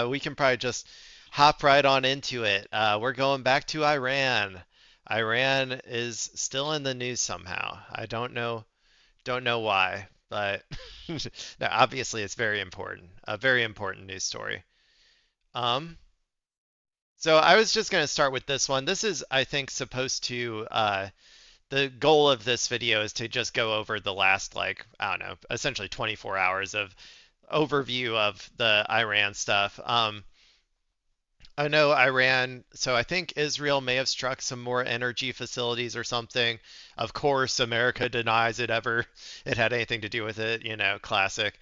We can probably just hop right on into it. We're going back to Iran. Iran is still in the news somehow. I don't know why, but no, obviously it's very important. A very important news story. Um, so I was just going to start with this one. This is, I think, supposed to the goal of this video is to just go over the last, like, I don't know, essentially 24 hours of overview of the Iran stuff. I know Iran, so I think Israel may have struck some more energy facilities or something. Of course, America denies it had anything to do with it, classic.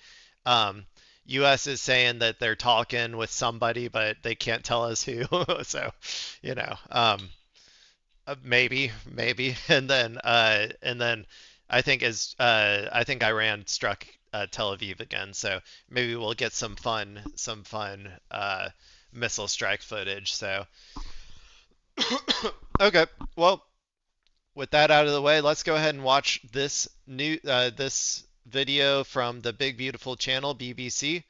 Um, US is saying that they're talking with somebody, but they can't tell us who. So, you know, um, maybe, and then I think Iran struck Tel Aviv again, so maybe we'll get some fun missile strike footage. So okay, well, with that out of the way, let's go ahead and watch this video from the Big Beautiful Channel, BBC.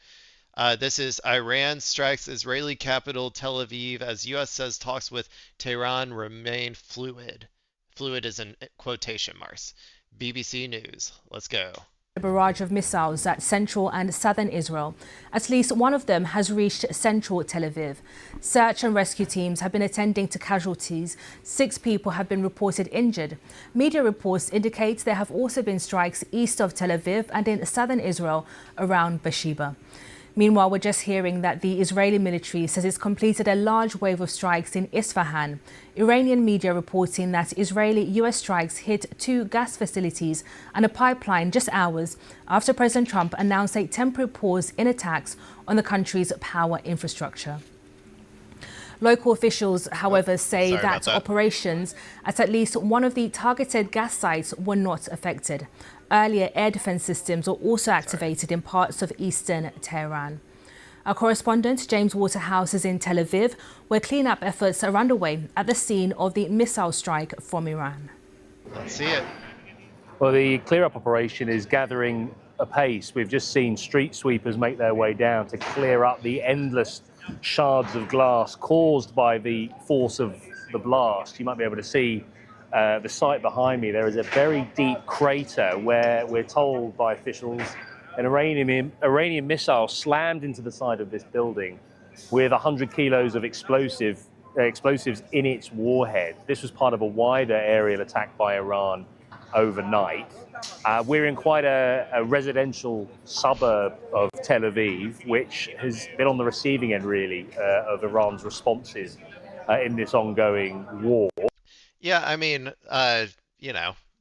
This is Iran strikes Israeli capital Tel Aviv as U.S. says talks with Tehran remain fluid. Fluid is in quotation marks. BBC News. Let's go. A barrage of missiles at central and southern Israel. At least one of them has reached central Tel Aviv. Search and rescue teams have been attending to casualties. 6 people have been reported injured. Media reports indicate there have also been strikes east of Tel Aviv and in southern Israel around Beersheba. Meanwhile, we're just hearing that the Israeli military says it's completed a large wave of strikes in Isfahan. Iranian media reporting that Israeli-US strikes hit 2 gas facilities and a pipeline just hours after President Trump announced a temporary pause in attacks on the country's power infrastructure. Local officials, however, say that operations at least one of the targeted gas sites were not affected. Earlier, air defense systems were also activated in parts of eastern Tehran. Our correspondent, James Waterhouse, is in Tel Aviv, where cleanup efforts are underway at the scene of the missile strike from Iran. Let's see it. Well, the clear-up operation is gathering apace. We've just seen street sweepers make their way down to clear up the endless shards of glass caused by the force of the blast. You might be able to see the site behind me. There is a very deep crater where we're told by officials an Iranian missile slammed into the side of this building with 100 kilos of explosives in its warhead. This was part of a wider aerial attack by Iran overnight. We're in quite a residential suburb of Tel Aviv, which has been on the receiving end, really, of Iran's responses in this ongoing war. Yeah, I mean, it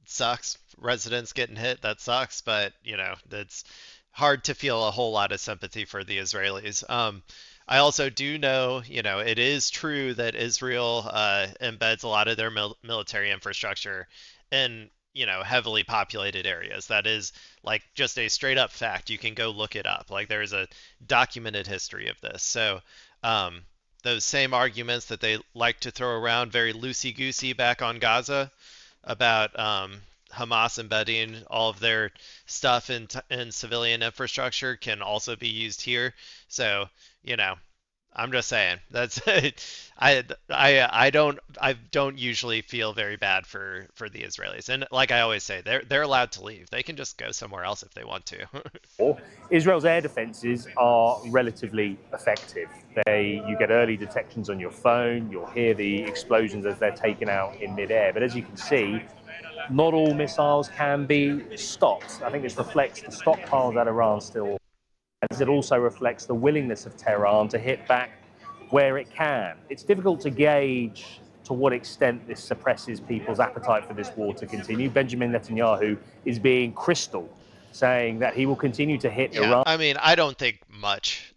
sucks. Residents getting hit, that sucks, but, it's hard to feel a whole lot of sympathy for the Israelis. I also do know, it is true that Israel embeds a lot of their military infrastructure in, heavily populated areas. That is, like, just a straight up fact. You can go look it up. Like, there's a documented history of this. So, those same arguments that they like to throw around very loosey-goosey back on Gaza about Hamas embedding all of their stuff in civilian infrastructure can also be used here. So, I'm just saying that's I don't usually feel very bad for the Israelis, and like I always say, they're allowed to leave. They can just go somewhere else if they want to. Israel's air defenses are relatively effective. You get early detections on your phone. You'll hear the explosions as they're taken out in midair. But as you can see, not all missiles can be stopped. I think this reflects the stockpiles that Iran still. As it also reflects the willingness of Tehran to hit back where it can. It's difficult to gauge to what extent this suppresses people's appetite for this war to continue. Benjamin Netanyahu is being crystal, saying that he will continue to hit Iran. I mean, I don't think much.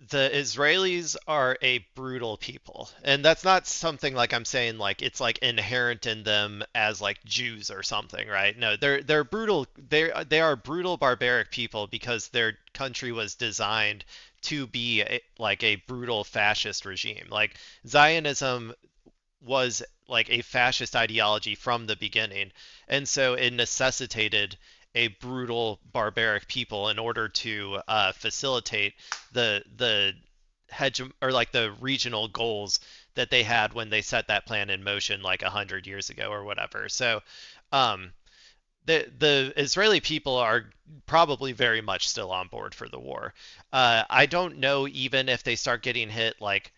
The Israelis are a brutal people, and that's not something like I'm saying like it's like inherent in them as like Jews or something, right? No, they're brutal. They are brutal, barbaric people because their country was designed to be like a brutal fascist regime. Like Zionism was like a fascist ideology from the beginning, and so it necessitated a brutal, barbaric people in order to facilitate the or like the regional goals that they had when they set that plan in motion like 100 years ago or whatever. So um, the Israeli people are probably very much still on board for the war. I don't know even if they start getting hit like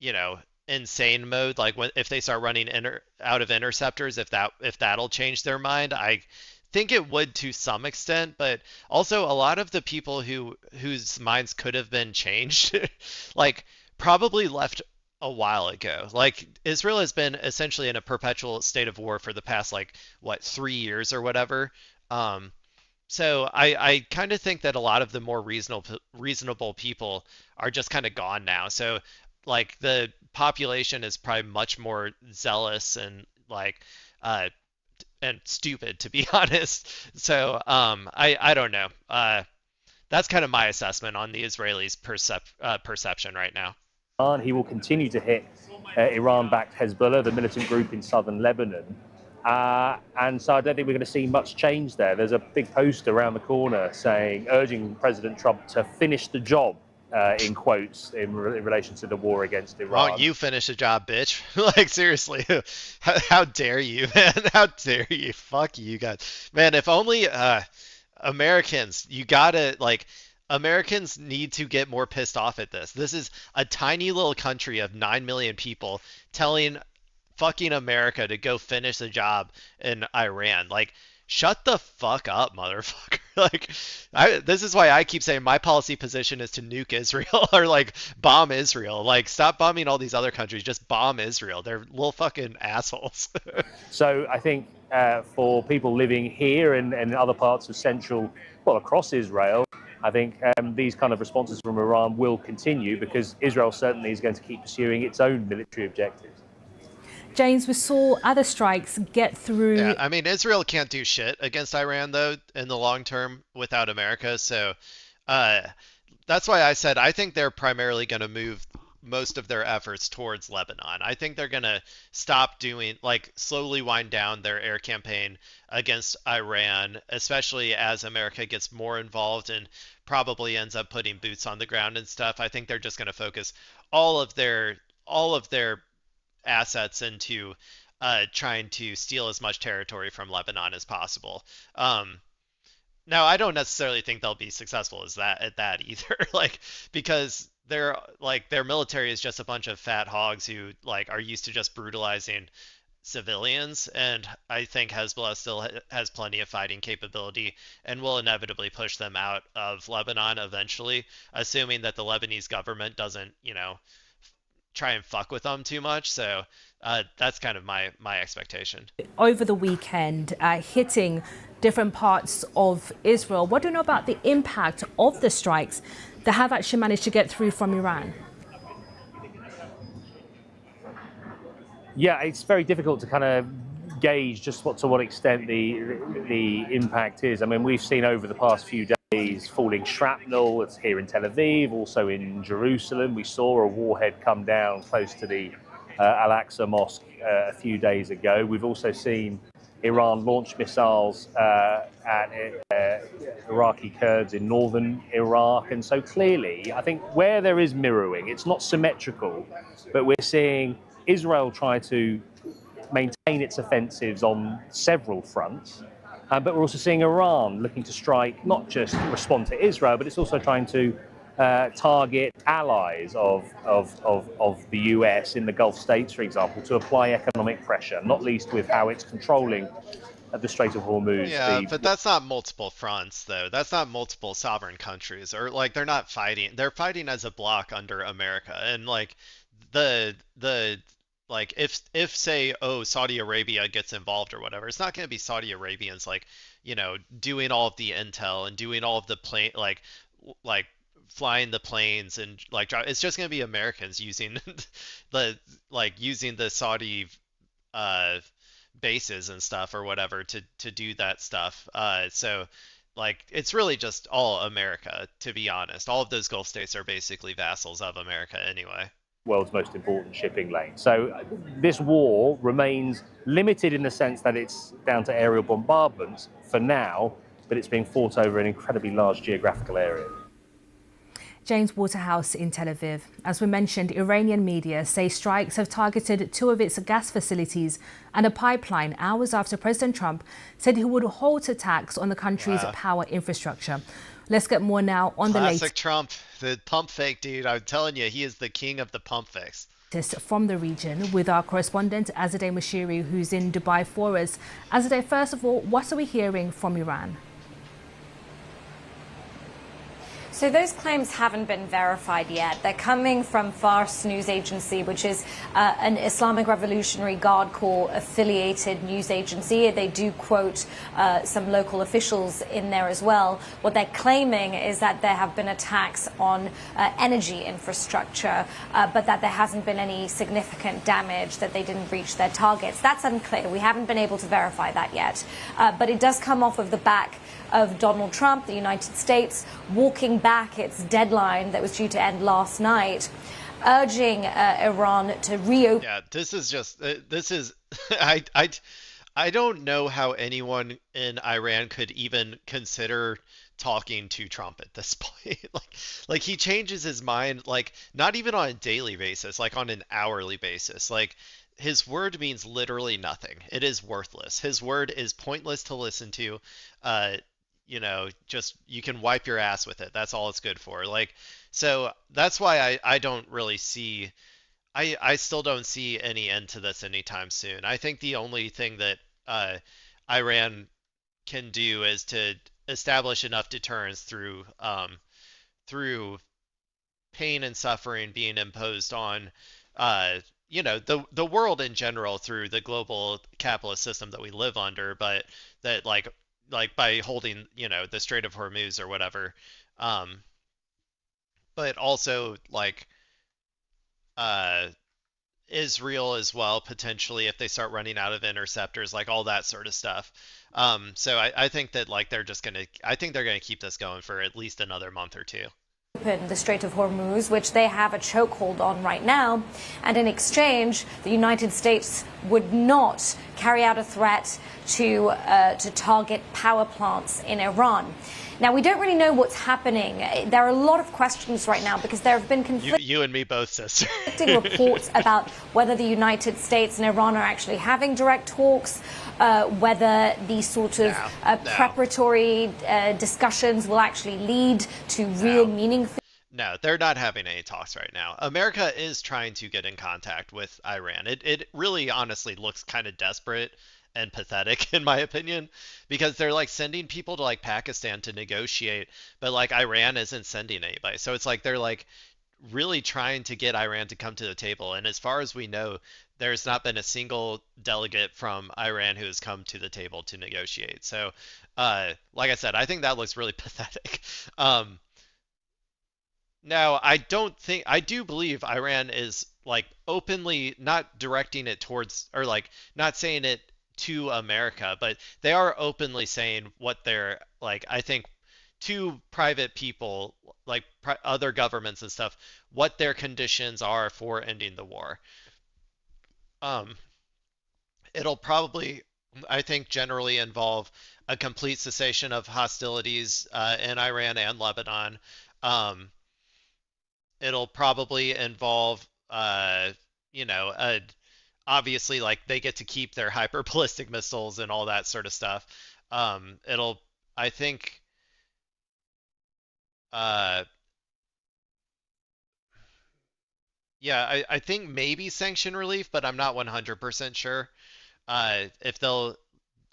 you know insane mode like when if they start running out of interceptors if that'll change their mind. I think it would to some extent, but also a lot of the people whose minds could have been changed like probably left a while ago. Like Israel has been essentially in a perpetual state of war for the past like what 3 years or whatever. um so I kind of think that a lot of the more reasonable people are just kind of gone now. So like the population is probably much more zealous and like uh and stupid to be honest. So I don't know. That's kind of my assessment on the Israelis' perception right now. He will continue to hit Iran-backed Hezbollah, the militant group in southern Lebanon. And so I don't think we're going to see much change there. There's a big poster around the corner urging President Trump to finish the job, in quotes, in relation to the war against Iran. Why don't you finish the job, bitch? Like, seriously, how dare you, man? How dare you? Fuck you guys. Man, if only Americans, you gotta, like, Americans need to get more pissed off at this. This is a tiny little country of 9 million people telling fucking America to go finish the job in Iran. Like, shut the fuck up, motherfucker. Like, this is why I keep saying my policy position is to nuke Israel or like bomb Israel. Like, stop bombing all these other countries. Just bomb Israel. They're little fucking assholes. So I think for people living here and in other parts of across Israel, I think these kind of responses from Iran will continue because Israel certainly is going to keep pursuing its own military objectives. James, we saw other strikes get through. Yeah, I mean, Israel can't do shit against Iran, though, in the long term without America. So uh, that's why I said I think they're primarily going to move most of their efforts towards Lebanon. I think they're going to stop doing, like, slowly wind down their air campaign against Iran, especially as America gets more involved and probably ends up putting boots on the ground and stuff. I think they're just going to focus all of their assets into trying to steal as much territory from Lebanon as possible. Now, I don't necessarily think they'll be successful at that either, like because their military is just a bunch of fat hogs who like are used to just brutalizing civilians, and I think Hezbollah still has plenty of fighting capability and will inevitably push them out of Lebanon eventually, assuming that the Lebanese government doesn't, try and fuck with them too much. So that's kind of my expectation. Over the weekend, hitting different parts of Israel. What do you know about the impact of the strikes that have actually managed to get through from Iran? Yeah, it's very difficult to kind of gauge just to what extent the impact is. I mean, we've seen over the past few days falling shrapnel. It's here in Tel Aviv, also in Jerusalem. We saw a warhead come down close to the Al-Aqsa Mosque a few days ago. We've also seen Iran launch missiles at Iraqi Kurds in northern Iraq. And so clearly, I think where there is mirroring, it's not symmetrical, but we're seeing Israel try to maintain its offensives on several fronts. But we're also seeing Iran looking to strike, not just respond to Israel, but it's also trying to target allies of the US in the Gulf states, for example, to apply economic pressure, not least with how it's controlling the Strait of Hormuz. Yeah, but that's not multiple fronts, though. That's not multiple sovereign countries, or like they're not fighting. They're fighting as a bloc under America, and like the like if say Saudi Arabia gets involved or whatever, it's not going to be Saudi Arabians like doing all of the intel and doing all of the plane like flying the planes and like it's just going to be Americans using using the Saudi uh bases and stuff or whatever to do that stuff. So like it's really just all America, to be honest. All of those Gulf states are basically vassals of America anyway. World's most important shipping lane. So this war remains limited in the sense that it's down to aerial bombardments for now, but it's being fought over an incredibly large geographical area. James Waterhouse in Tel Aviv. As we mentioned, Iranian media say strikes have targeted two of its gas facilities and a pipeline hours after President Trump said he would halt attacks on the country's power infrastructure. Let's get more now on the latest. Classic Trump, the pump fake dude. I'm telling you, he is the king of the pump fakes. From the region with our correspondent Azadeh Mashiri, who's in Dubai for us. Azadeh, first of all, what are we hearing from Iran? So those claims haven't been verified yet. They're coming from Fars news agency, which is an Islamic Revolutionary Guard Corps affiliated news agency. They do quote some local officials in there as well. What they're claiming is that there have been attacks on energy infrastructure, but that there hasn't been any significant damage, that they didn't reach their targets. That's unclear. We haven't been able to verify that yet. But it does come off of the back of Donald Trump, the United States, walking back its deadline that was due to end last night, urging Iran to reopen. Yeah, this is just I don't know how anyone in Iran could even consider talking to Trump at this point. like he changes his mind, like not even on a daily basis, like on an hourly basis. Like his word means literally nothing. It is worthless. His word is pointless to listen to. Just you can wipe your ass with it. That's all it's good for. Like, so that's why I don't really see, I still don't see any end to this anytime soon. I think the only thing that Iran can do is to establish enough deterrence through pain and suffering being imposed on the world in general through the global capitalist system that we live under, but that like by holding, the Strait of Hormuz or whatever. But also like Israel as well, potentially, if they start running out of interceptors, like all that sort of stuff. So I think that like I think they're gonna keep this going for at least another month or two. The Strait of Hormuz, which they have a chokehold on right now, and in exchange, the United States would not carry out a threat to target power plants in Iran. Now, we don't really know what's happening. There are a lot of questions right now because there have been you and me both, sister. conflicting reports about whether the United States and Iran are actually having direct talks, whether these sort of preparatory discussions will actually lead to real meaningful. No, they're not having any talks right now. America is trying to get in contact with Iran. It really honestly looks kind of desperate and pathetic in my opinion, because they're like sending people to like Pakistan to negotiate, but like Iran isn't sending anybody. So it's like they're like really trying to get Iran to come to the table. And as far as we know, there's not been a single delegate from Iran who has come to the table to negotiate. So like I said, I think that looks really pathetic. Now, I do believe Iran is like openly not directing it towards, or like not saying it to America, but they are openly saying what they're like, I think to private people, like other governments and stuff, what their conditions are for ending the war. It'll probably, I think, generally involve a complete cessation of hostilities in Iran and Lebanon. It'll probably involve, obviously, like they get to keep their hyper ballistic missiles and all that sort of stuff. I think, I think maybe sanction relief, but I'm not 100% sure if they'll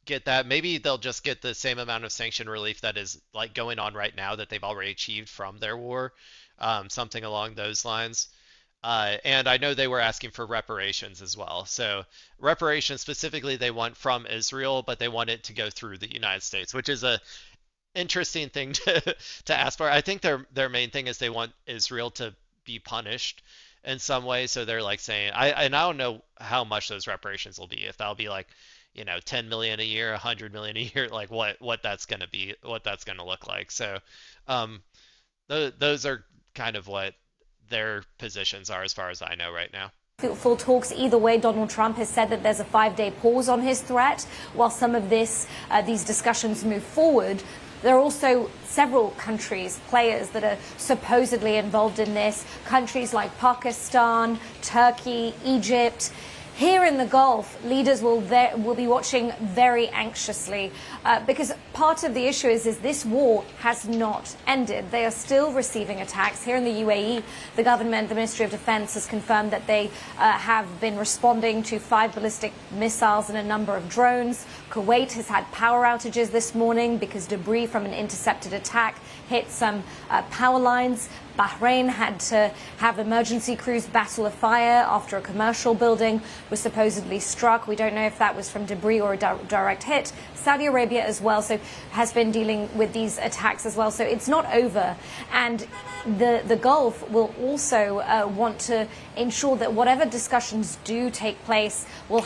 get that. Maybe they'll just get the same amount of sanction relief that is like going on right now that they've already achieved from their war, something along those lines. And I know they were asking for reparations as well. So reparations specifically they want from Israel, but they want it to go through the United States, which is a interesting thing to ask for. I think their main thing is they want Israel to be punished in some way. So they're like saying, I don't know how much those reparations will be. If that'll be like, 10 million a year, 100 million a year, like what that's going to be, what that's going to look like. So those are kind of what their positions are as far as I know right now. Full talks either way. Donald Trump has said that there's a 5-day pause on his threat while some of these discussions move forward. There are also several countries, players that are supposedly involved in this, countries like Pakistan, Turkey, Egypt. Here in the Gulf, leaders will be watching very anxiously because part of the issue is this war has not ended. They are still receiving attacks. Here in the UAE, the government, the Ministry of Defense has confirmed that they have been responding to 5 ballistic missiles and a number of drones. Kuwait has had power outages this morning because debris from an intercepted attack hit some power lines. Bahrain had to have emergency crews battle a fire after a commercial building was supposedly struck. We don't know if that was from debris or a direct hit. Saudi Arabia as well has been dealing with these attacks as well. So it's not over. And the Gulf will also want to ensure that whatever discussions do take place will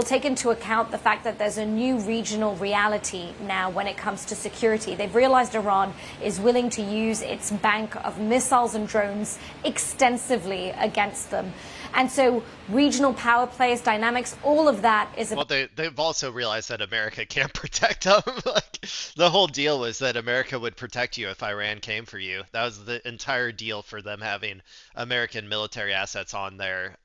take into account the fact that there's a new regional reality now when it comes to security. They've realized Iran is willing to use its bank of missiles and drones extensively against them. And so regional power plays, dynamics, all of that is... Well, they've also realized that America can't protect them. Like, the whole deal was that America would protect you if Iran came for you. That was the entire deal for them having American military assets on their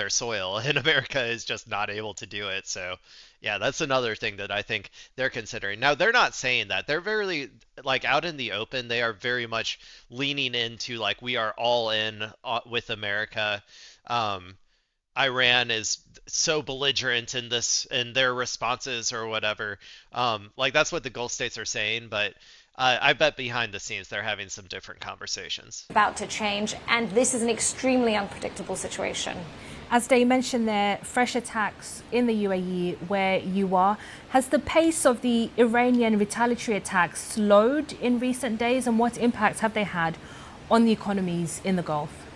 soil, and America is just not able to do it. So, yeah, that's another thing that I think they're considering. Now, they're not saying that. They're very, like, out in the open. They are very much leaning into, like, we are all in with America. Um, Iran is so belligerent in in their responses or whatever. Like, that's what the Gulf states are saying, but I bet behind the scenes they're having some different conversations. About to change, and this is an extremely unpredictable situation. As they mentioned there, fresh attacks in the UAE where you are. Has the pace of the Iranian retaliatory attacks slowed in recent days, and what impacts have they had on the economies in the Gulf?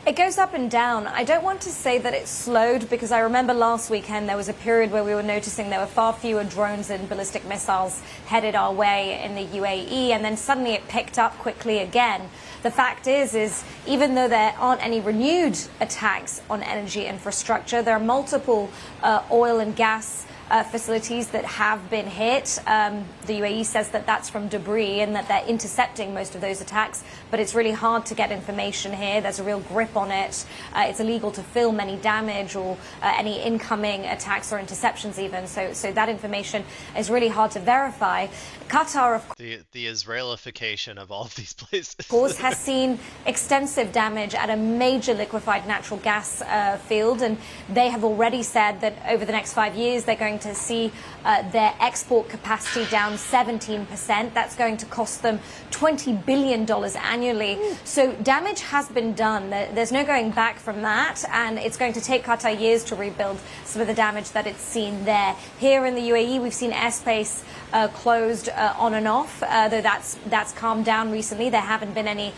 It goes up and down. I don't want to say that it's slowed because I remember last weekend there was a period where we were noticing there were far fewer drones and ballistic missiles headed our way in the UAE, and then suddenly it picked up quickly again. The fact is even though there aren't any renewed attacks on energy infrastructure, there are multiple oil and gas facilities that have been hit. The UAE says that that's from debris and that they're intercepting most of those attacks, but it's really hard to get information here. There's a real grip on it. It's illegal to film any damage or any incoming attacks or interceptions even. So that information is really hard to verify. Qatar, of the Israelification of all of these places. course, has seen extensive damage at a major liquefied natural gas field, and they have already said that over the next 5 years they're going to see their export capacity down 17%. That's going to cost them $20 billion annually. So damage has been done. There's no going back from that, and it's going to take Qatar years to rebuild some of the damage that it's seen there. Here in the UAE, we've seen airspace closed on and off, though that's calmed down recently. There haven't been any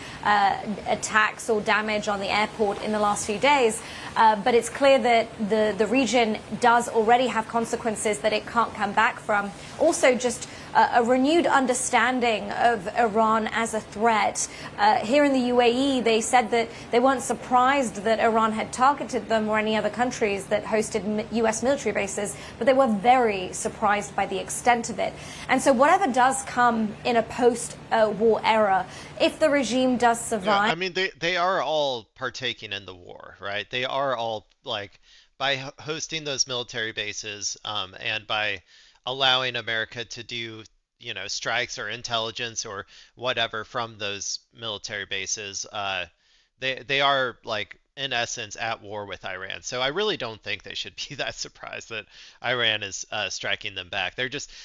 attacks or damage on the airport in the last few days. But it's clear that the region does already have consequences that it can't come back from. Also, just a renewed understanding of Iran as a threat. Here in the UAE, they said that they weren't surprised that Iran had targeted them or any other countries that hosted U.S. military bases, but they were very surprised by the extent of it. And so whatever does come in a post-war era, if the regime does survive... Yeah, I mean, they are all partaking in the war, right? They are all, like, by hosting those military bases and by allowing America to do, strikes or intelligence or whatever from those military bases, they are, like, in essence at war with Iran. So I really don't think they should be that surprised that Iran is striking them back.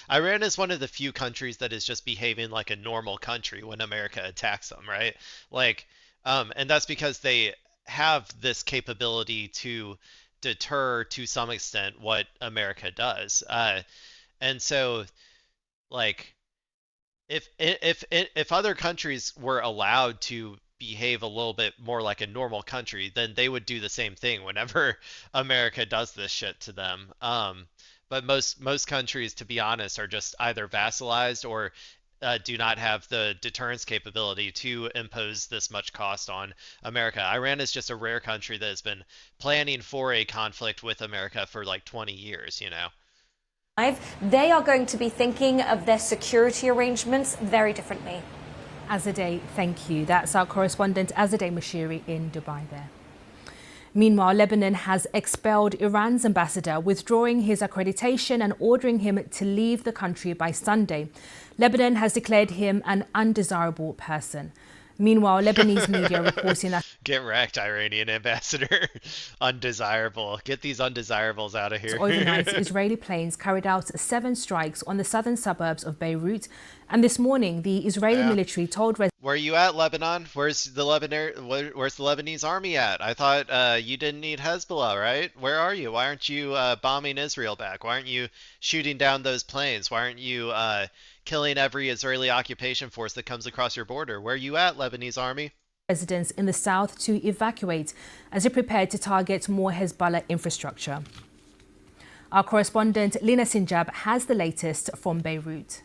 Iran is one of the few countries that is just behaving like a normal country when America attacks them, right? Like, and that's because they have this capability to deter to some extent what America does. And so, like, if other countries were allowed to behave a little bit more like a normal country, then they would do the same thing whenever America does this shit to them. But most countries, to be honest, are just either vassalized or do not have the deterrence capability to impose this much cost on America. Iran is just a rare country that has been planning for a conflict with America for like 20 years, they are going to be thinking of their security arrangements very differently. Azadeh, thank you. That's our correspondent Azadeh Mashiri in Dubai there. Meanwhile, Lebanon has expelled Iran's ambassador, withdrawing his accreditation and ordering him to leave the country by Sunday. Lebanon has declared him an undesirable person. Meanwhile, Lebanese media reporting that Get wrecked, Iranian ambassador. Undesirable. Get these undesirables out of here. overnight Israeli planes carried out 7 strikes on the southern suburbs of Beirut. And this morning, the Israeli military told Where are you at, Lebanon? Where's the Lebanese army at? I thought you didn't need Hezbollah, right? Where are you? Why aren't you bombing Israel back? Why aren't you shooting down those planes? Why aren't you killing every Israeli occupation force that comes across your border? Where are you at, Lebanese army? residents in the south to evacuate as they prepared to target more Hezbollah infrastructure. Our correspondent Lina Sinjab has the latest from Beirut.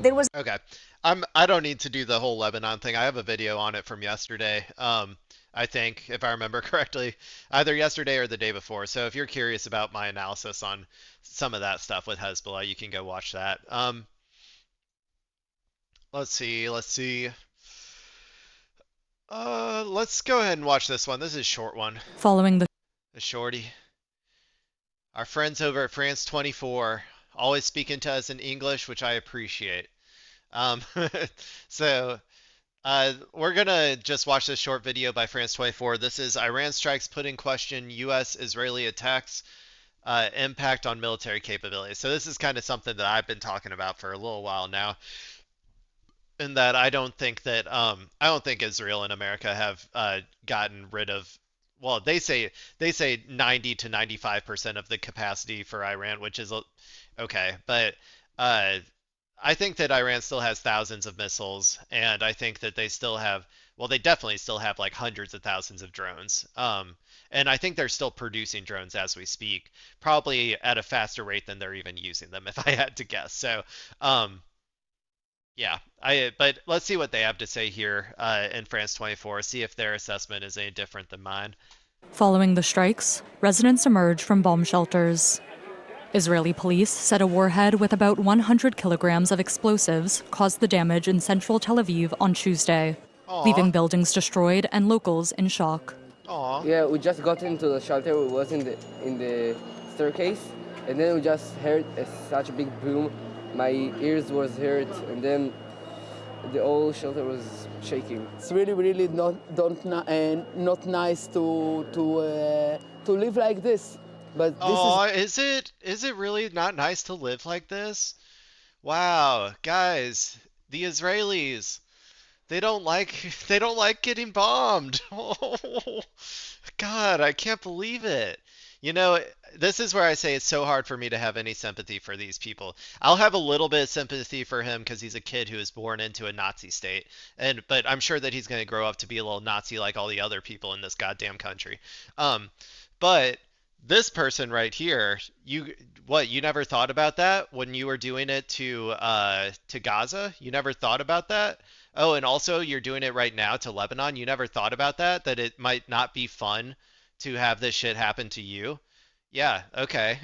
Okay. I don't need to do the whole Lebanon thing. I have a video on it from yesterday. I think, if I remember correctly, either yesterday or the day before. So if you're curious about my analysis on some of that stuff with Hezbollah, you can go watch that. Let's see. Let's go ahead and watch this one. This is a short one. Following A shorty. Our friends over at France 24 always speaking to us in English, which I appreciate. So we're gonna just watch this short video by France 24. This is Iran strikes put in question U.S.-Israeli attacks impact on military capabilities. So this is kind of something that I've been talking about for a little while now. In that I don't think Israel and America have gotten rid of. Well, they say 90 to 95% of the capacity for Iran, which is okay, but I think that Iran still has thousands of missiles, and I think that they definitely still have like hundreds of thousands of drones. And I think they're still producing drones as we speak, probably at a faster rate than they're even using them, if I had to guess. So, yeah, but let's see what they have to say here in France 24, see if their assessment is any different than mine. Following the strikes, residents emerged from bomb shelters. Israeli police said a warhead with about 100 kilograms of explosives caused the damage in central Tel Aviv on Tuesday, leaving buildings destroyed and locals in shock. Aww. Yeah, we just got into the shelter. We was in the staircase, and then we just heard such a big boom. My ears was hurt, and then the whole shelter was shaking. It's really not nice to live like this. But this is it really not nice to live like this? Wow, guys, the Israelis, they don't like getting bombed. Oh, God, I can't believe it. You know, this is where I say it's so hard for me to have any sympathy for these people. I'll have a little bit of sympathy for him because he's a kid who was born into a Nazi state, but I'm sure that he's going to grow up to be a little Nazi like all the other people in this goddamn country. But this person right here, you never thought about that when you were doing it to Gaza? You never thought about that? Oh, and also you're doing it right now to Lebanon. You never thought about that it might not be fun to have this shit happen to you? Yeah, okay.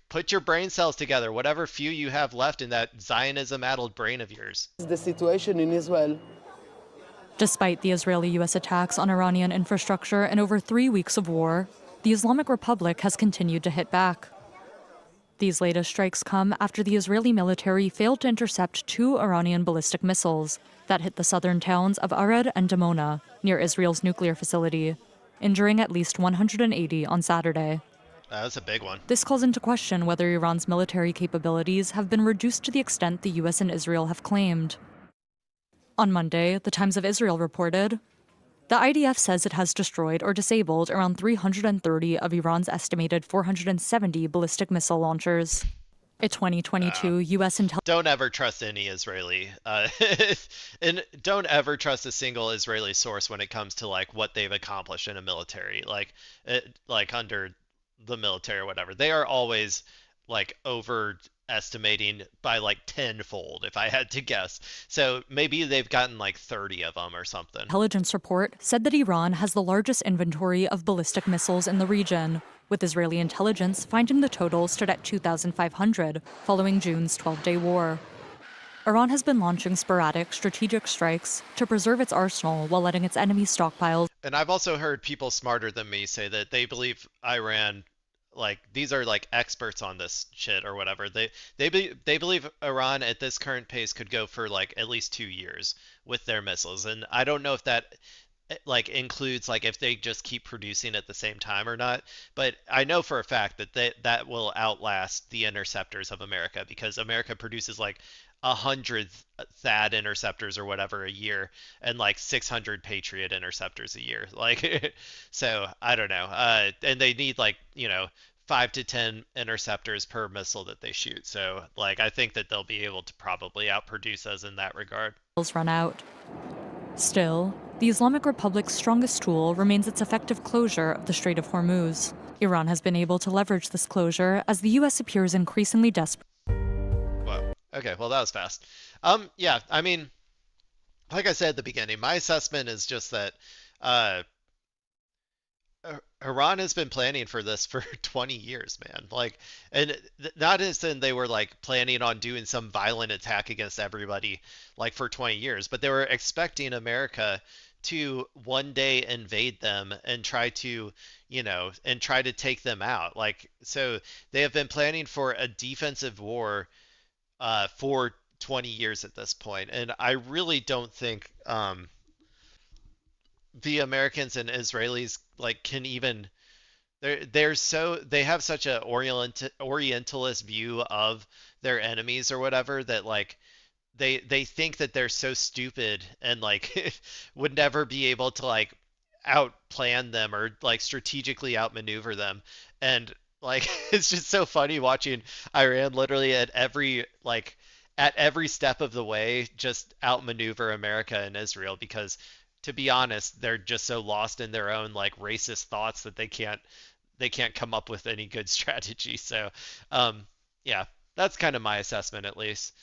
Put your brain cells together, whatever few you have left in that Zionism-addled brain of yours. is the situation in Israel. Despite the Israeli-U.S. attacks on Iranian infrastructure and over 3 weeks of war, the Islamic Republic has continued to hit back. These latest strikes come after the Israeli military failed to intercept 2 Iranian ballistic missiles that hit the southern towns of Arad and Dimona, near Israel's nuclear facility, injuring at least 180 on Saturday. That's a big one. This calls into question whether Iran's military capabilities have been reduced to the extent the U.S. and Israel have claimed. On Monday, the Times of Israel reported, the IDF says it has destroyed or disabled around 330 of Iran's estimated 470 ballistic missile launchers. A 2022 U.S. intelligence... Don't ever trust any Israeli, and don't ever trust a single Israeli source when it comes to like what they've accomplished in a military, like under the military or whatever. They are always like overestimating by like tenfold, if I had to guess. So maybe they've gotten like 30 of them or something. Intelligence report said that Iran has the largest inventory of ballistic missiles in the region, with Israeli intelligence finding the total stood at 2,500 following June's 12-day war. Iran has been launching sporadic strategic strikes to preserve its arsenal while letting its enemies stockpiles. And I've also heard people smarter than me say that they believe Iran, like these are like experts on this shit or whatever. They believe Iran at this current pace could go for like at least 2 years with their missiles. And I don't know if that like includes like if they just keep producing at the same time or not, but I know for a fact that that will outlast the interceptors of America, because America produces like 100 THAAD interceptors or whatever a year, and like 600 Patriot interceptors a year. Like, so I don't know. And they need like, 5 to 10 interceptors per missile that they shoot. So like, I think that they'll be able to probably outproduce us in that regard. Run out. Still, the Islamic Republic's strongest tool remains its effective closure of the Strait of Hormuz. Iran has been able to leverage this closure as the U.S. appears increasingly desperate. Whoa. Okay, well, that was fast. Yeah, I mean, like I said at the beginning, my assessment is just that uh, Iran has been planning for this for 20 years, man. Like, and not as in they were like planning on doing some violent attack against everybody like for 20 years, but they were expecting America to one day invade them and try to, and try to take them out. Like, so they have been planning for a defensive war for 20 years at this point, and I really don't think the Americans and Israelis like can even they have such a orientalist view of their enemies or whatever, that like they think that they're so stupid and like would never be able to like outplan them or like strategically outmaneuver them. And like it's just so funny watching Iran literally at every step of the way just outmaneuver America and Israel, because to be honest, they're just so lost in their own like racist thoughts that they can't come up with any good strategy. So, yeah, that's kind of my assessment at least.